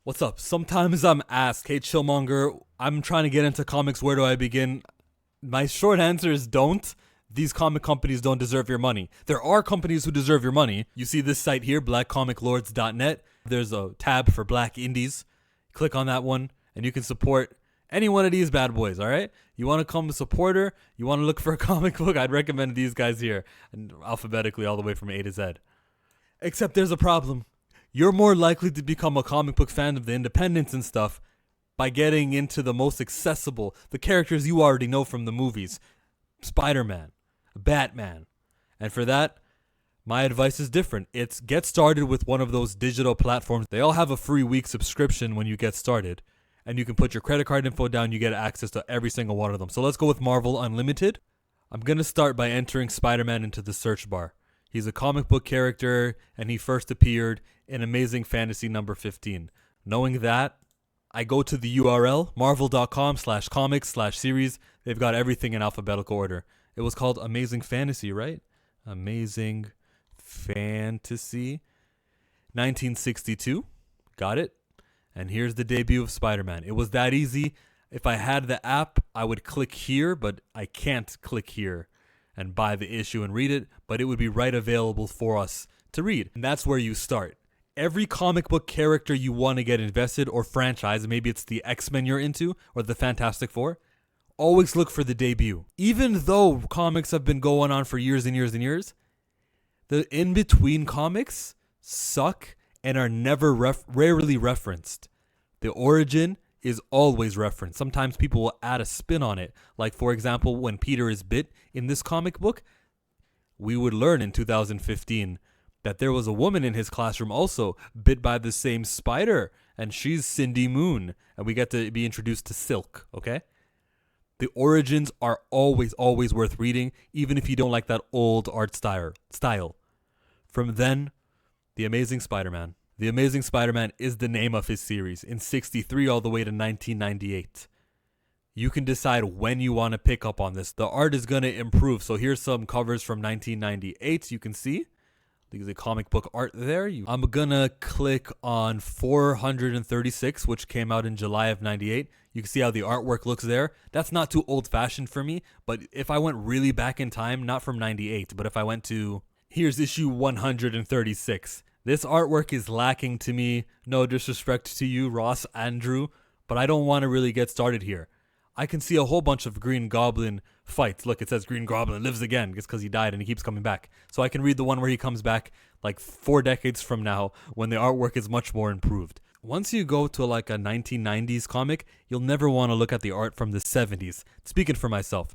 What's up? Sometimes I'm asked, hey Chillmonger, I'm trying to get into comics, where do I begin? My short answer is don't. These comic companies don't deserve your money. There are companies who deserve your money. You see this site here, blackcomiclords.net. There's a tab for black indies. Click on that one and you can support any one of these bad boys, alright? You want to become a supporter? You want to look for a comic book? I'd recommend these guys here, and alphabetically all the way from A to Z. Except there's a problem. You're more likely to become a comic book fan of the independents and stuff by getting into the most accessible, the characters you already know from the movies. Spider-Man, Batman. And for that, my advice is different. It's get started with one of those digital platforms. They all have a free week subscription when you get started. And you can put your credit card info down, you get access to every single one of them. So let's go with Marvel Unlimited. I'm going to start by entering Spider-Man into the search bar. He's a comic book character, and he first appeared in Amazing Fantasy number 15. Knowing that, I go to the URL, marvel.com/comics/series. They've got everything in alphabetical order. It was called Amazing Fantasy, right? Amazing Fantasy. 1962. Got it? And here's the debut of Spider-Man. It was that easy. If I had the app, I would click here, but I can't click here and buy the issue and read it, but it would be right available for us to read. And that's where you start. Every comic book character you want to get invested or franchise, maybe it's the X-Men you're into or the Fantastic Four, always look for the debut. Even though comics have been going on for years and years and years, the in-between comics suck and are never rarely referenced. The origin is always referenced. Sometimes people will add a spin on it. Like, for example, when Peter is bit in this comic book, we would learn in 2015 that there was a woman in his classroom also bit by the same spider, and she's Cindy Moon, and we get to be introduced to Silk, okay? The origins are always worth reading, even if you don't like that old art style. From then, The Amazing Spider-Man. The Amazing Spider-Man is the name of his series, in 63 all the way to 1998. You can decide when you want to pick up on this. The art is going to improve. So here's some covers from 1998 you can see. There's a comic book art there. I'm going to click on 436, which came out in July of 98. You can see how the artwork looks there. That's not too old-fashioned for me, but if I went really back in time, not from 98, but if I went to... Here's issue 136. This artwork is lacking to me. No disrespect to you, Ross Andrew, but I don't want to really get started here. I can see a whole bunch of Green Goblin fights. Look, it says Green Goblin lives again. It's because he died and he keeps coming back. So I can read the one where he comes back like 4 decades from now when the artwork is much more improved. Once you go to like a 1990s comic, you'll never want to look at the art from the 70s. Speaking for myself.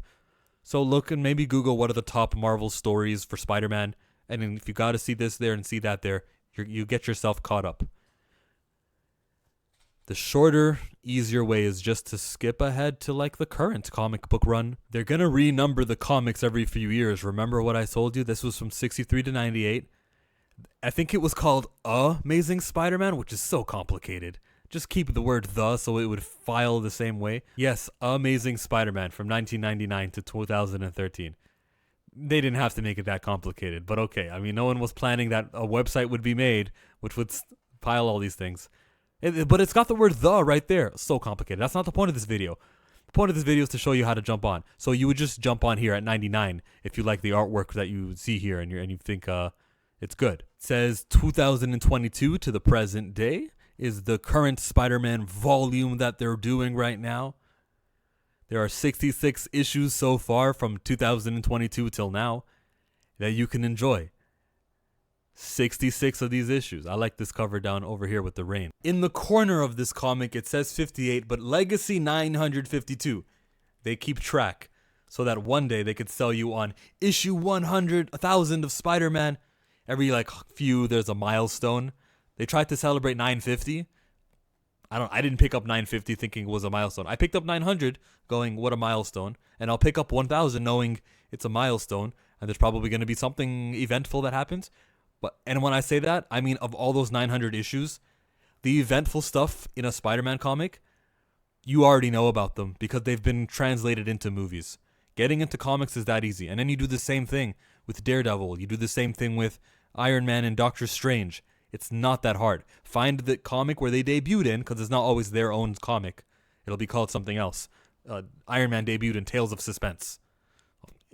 So look and maybe Google what are the top Marvel stories for Spider-Man. And then if you got to see this there and see that there, you get yourself caught up. The shorter, easier way is just to skip ahead to like the current comic book run. They're going to renumber the comics every few years. Remember what I told you? This was from 63 to 98. I think it was called Amazing Spider-Man, which is so complicated. Just keep the word the so it would file the same way. Yes, Amazing Spider-Man from 1999 to 2013. They didn't have to make it that complicated, but okay. I mean, no one was planning that a website would be made which would pile all these things. But it's got the word the right there. So complicated. That's not the point of this video. The point of this video is to show you how to jump on. So you would just jump on here at 99 if you like the artwork that you see here and you think it's good. It says 2022 to the present day is the current Spider-Man volume that they're doing right now. There are 66 issues so far from 2022 till now that you can enjoy. 66 of these issues. I like this cover down over here with the rain. In the corner of this comic, it says 58, but Legacy 952. They keep track so that one day they could sell you on issue 100, 1,000 of Spider-Man. Every few, there's a milestone. They tried to celebrate 950. I didn't pick up 950 thinking it was a milestone. I picked up 900 going, what a milestone. And I'll pick up 1000 knowing it's a milestone and there's probably going to be something eventful that happens. And when I say that, I mean of all those 900 issues, the eventful stuff in a Spider-Man comic, you already know about them because they've been translated into movies. Getting into comics is that easy. And then you do the same thing with Daredevil. You do the same thing with Iron Man and Doctor Strange. It's not that hard. Find the comic where they debuted in, because it's not always their own comic. It'll be called something else. Iron Man debuted in Tales of Suspense.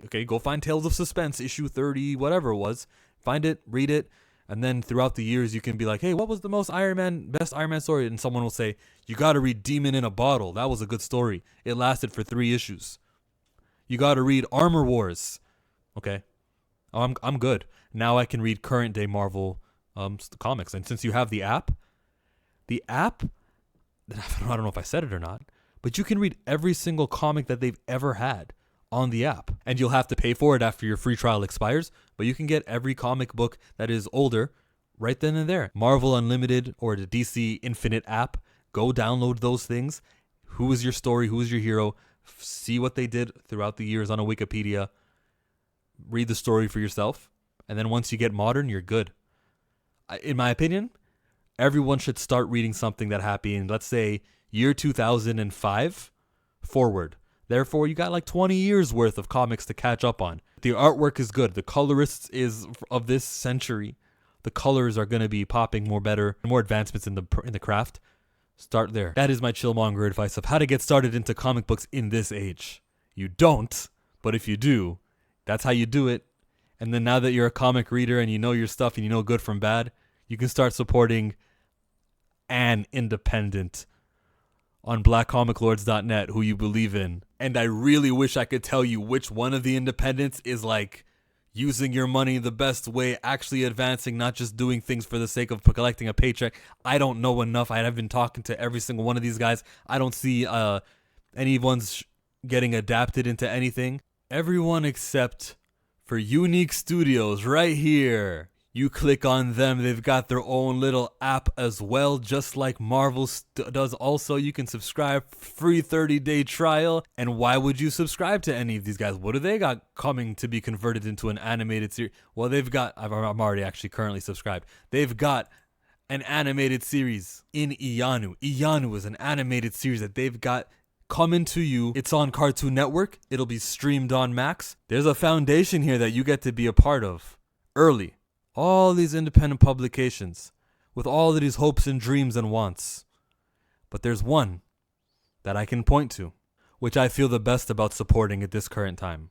Okay, go find Tales of Suspense, issue 30, whatever it was. Find it, read it, and then throughout the years you can be like, hey, what was the best Iron Man story? And someone will say, you got to read Demon in a Bottle. That was a good story. It lasted for 3 issues. You got to read Armor Wars. Okay, I'm good. Now I can read current day Marvel comics. And since you have the app, I don't know if I said it or not, but you can read every single comic that they've ever had on the app. And you'll have to pay for it after your free trial expires, but you can get every comic book that is older right then and there. Marvel Unlimited or the DC Infinite app, go download those things. Who is your story? Who is your hero? See what they did throughout the years on a Wikipedia. Read the story for yourself. And then once you get modern, you're good. In my opinion, everyone should start reading something that happened, let's say, year 2005 forward. Therefore, you got like 20 years worth of comics to catch up on. The artwork is good. The colorists is of this century. The colors are going to be popping more advancements in the craft. Start there. That is my Chillmonger advice of how to get started into comic books in this age. You don't, but if you do, that's how you do it. And then now that you're a comic reader and you know your stuff and you know good from bad, you can start supporting an independent on blackcomiclords.net who you believe in. And I really wish I could tell you which one of the independents is like using your money the best way, actually advancing, not just doing things for the sake of collecting a paycheck. I don't know enough. I have been talking to every single one of these guys. I don't see anyone's getting adapted into anything. Everyone except for Unique Studios right here. You click on them, they've got their own little app as well, just like Marvel does also. You can subscribe, free 30-day trial. And why would you subscribe to any of these guys? What do they got coming to be converted into an animated series? Well, they've got, I'm already actually currently subscribed. They've got an animated series in Iyanu. Iyanu is an animated series that they've got coming to you. It's on Cartoon Network. It'll be streamed on Max. There's a foundation here that you get to be a part of early. All these independent publications with all of these hopes and dreams and wants. But there's one that I can point to, which I feel the best about supporting at this current time.